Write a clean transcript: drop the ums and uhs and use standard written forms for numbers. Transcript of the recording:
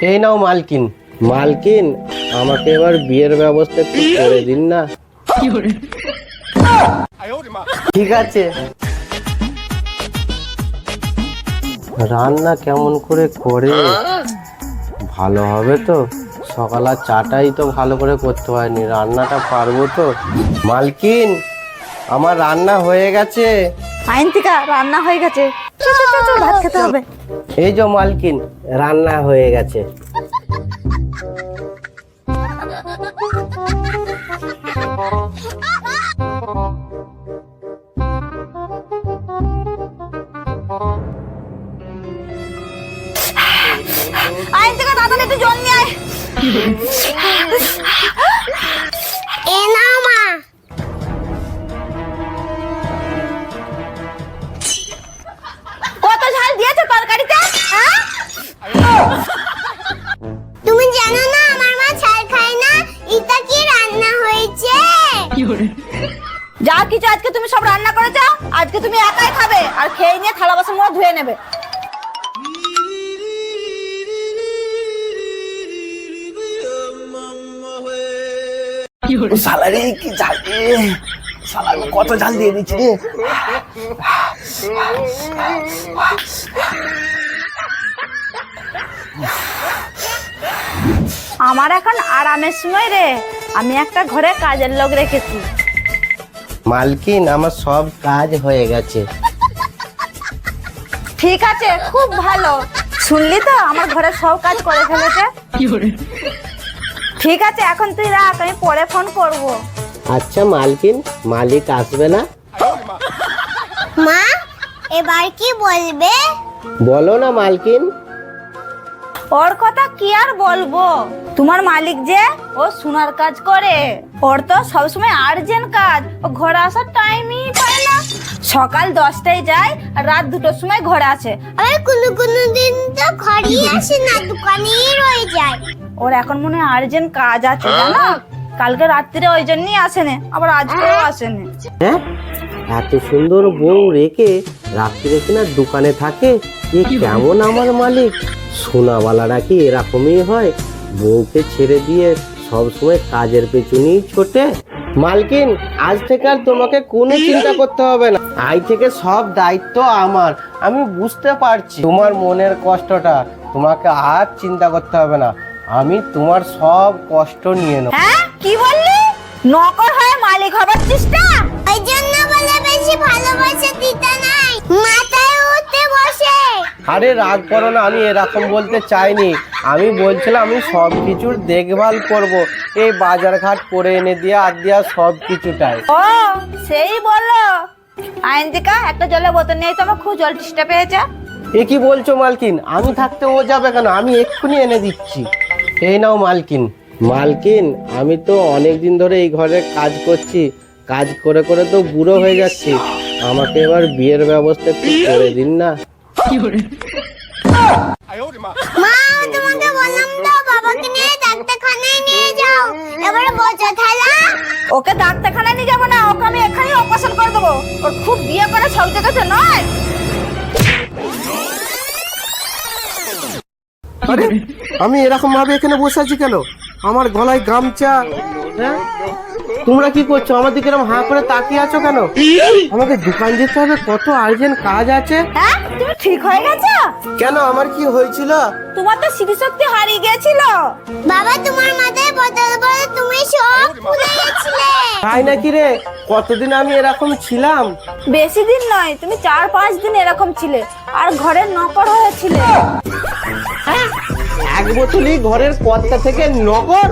এই নাও মালকিন। মালকিন, আমাকে এবার বিয়ের ব্যবস্থা একটু করে দিন না। ঠিক আছে। রান্না কেমন করে করে ভালো হবে তো? সকালের চাটাই তো ভালো করে করতে হয়নি, রান্নাটা পারবো তো? মালকিন, আমার রান্না হয়ে গেছে। আইনতিকা রান্না হয়ে গেছে, ভাত খেতে হবে। এই যে মালকিন, রান্না হয়ে গেছে। আইনতিকা দাদা একটু জল নিয়ে আয়। এ নাও মা। কত ঝাল দিয়েছে তরকারিতে? তুমি জানো না আমার মা ঝাল খায় না। এটা কি রান্না হয়েছে? যা কিছু আজকে তুমি সব রান্না করেছো, আজকে তুমি একাই খাবে আর খেয়ে নিয়ে থালা বাসন গুলো ধুয়ে নেবে। সালারে কি ঝাল রে, সালা কত ঝাল দিয়ে দিচ্ছি রে। আমার এখন আরামের সময় রে, আমি একটা ঘরে কাজের লোক রেখেছি। মালকিন, আমার সব কাজ হয়ে গেছে। ঠিক আছে, খুব ভালো। শুনলি তো আমার ঘরে সব কাজ করে ফেলেছে। ঠিক আছে, এখন তুই রাখ, আমি পরে ফোন করব। আচ্ছা মালকিন, মালিক আসবে না? মা, এবার কি বলবে? বলো না মালকিন। ওর কথা কি আর বলবো, তোমার মালিক যে ও সোনার কাজ করে, ওর তো সবসময় আর্জেন্ট কাজ, ও ঘরে আসার টাইমই পায় না। সকাল 10টায় যায় আর রাত 2টোর সময় ঘরে আসে। আরে কোনো দিন তো ঘরেই আসে না, দোকানেই রয়ে যায়। ওর এখন মনে হয় আর্জেন্ট কাজ আছে জানো, কালকে রাত্রিরে ওই জন্যই আসেনি, আবার আজকেও আসেনি। হ্যাঁ, এত সুন্দর বউ রেখে রাত্রিরে কিনা দোকানে থাকে, এ কেমন আমার মালিক? সোনাওয়ালারা কি এরকমই হয়? বউকে ছেড়ে দিয়ে সব সময় কাজের পেছনেই ছোটে। মালকিন, আজ থেকে আর তোমাকে কোনো চিন্তা করতে হবে না। আজ থেকে সব দায়িত্ব আমার। আমি বুঝতে পারছি তোমার মনের কষ্টটা, তোমাকে আর চিন্তা করতে হবে না। আমি তোমার সব কষ্ট নিয়ে নেব। হ্যাঁ, কি বললি? নকর হয়ে মালিক হবার চেষ্টা? ওই জন্য বলে বেশি ভালোবাসা দিতে নাই, মাথায় উঠতে বসে। আরে রাগ করো না, আমি এরকম বলতে চাইনি। আমি বলছিলাম আমি সব কিছুর দেখভাল করব, এই বাজার ঘাট করে এনে দিয়ে আর দিয়া সব কিছুটাই। ও সেই বললো। আইনতিকা, একটা জলের বোতল নিয়ে তো, আমার খুব জল তেষ্টা পেয়েছে। এ কি বলছো মালকিন? আমি থাকতে ও যাবে কেন? আমি এক্ষুনি এনে দিচ্ছি। এই নাও মালকিন। মালকিন, আমি তো অনেক দিন ধরে এই ঘরে কাজ করছি, কাজ করে করে তো বুড়ো হয়ে যাচ্ছি। আমাকে এবার বিয়ের ব্যবস্থা একটু করে দিন না। মা, তোমাকে বললাম তো বাবাকে নিয়ে ডাক্তারখানায় নিয়ে যাও। এবারে বোঝা থালা। ওকে ডাক্তারখানায় নিয়ে যাবো না, ওকে আমি এখানেই অপারেশন করে দেবো। ওর খুব বিয়ে করে সব জায়গাতে নয়। আরে আমি এরকম ভাবে এখানে বসে আছি কেন? আমার গলায় গামছা। হ্যাঁ, তোমরা কি করছো? আমার দিকে এরকম হাঁ করে তাকিয়ে আছো কেন? আমাকে দোকান যেতে হবে, কত আর্জেন্ট কাজ আছে। হ্যাঁ, তুমি ঠিক হয়ে গেছো? কেন, আমার কি হয়েছিল? তোমার তো স্মৃতিশক্তি হারিয়ে গিয়েছিল। বাবা, তোমার মাথায় বোতল পরে তুমি সব ভুলে গেছিলে। তাই নাকি রে? কতদিন আমি এরকম ছিলাম? বেশি দিন নয়, তুমি 4-5 দিন এরকম ছিলে আর ঘরের নকর হয়েছিলে। এক বোতলই ঘরের কর্তা থেকে নগর।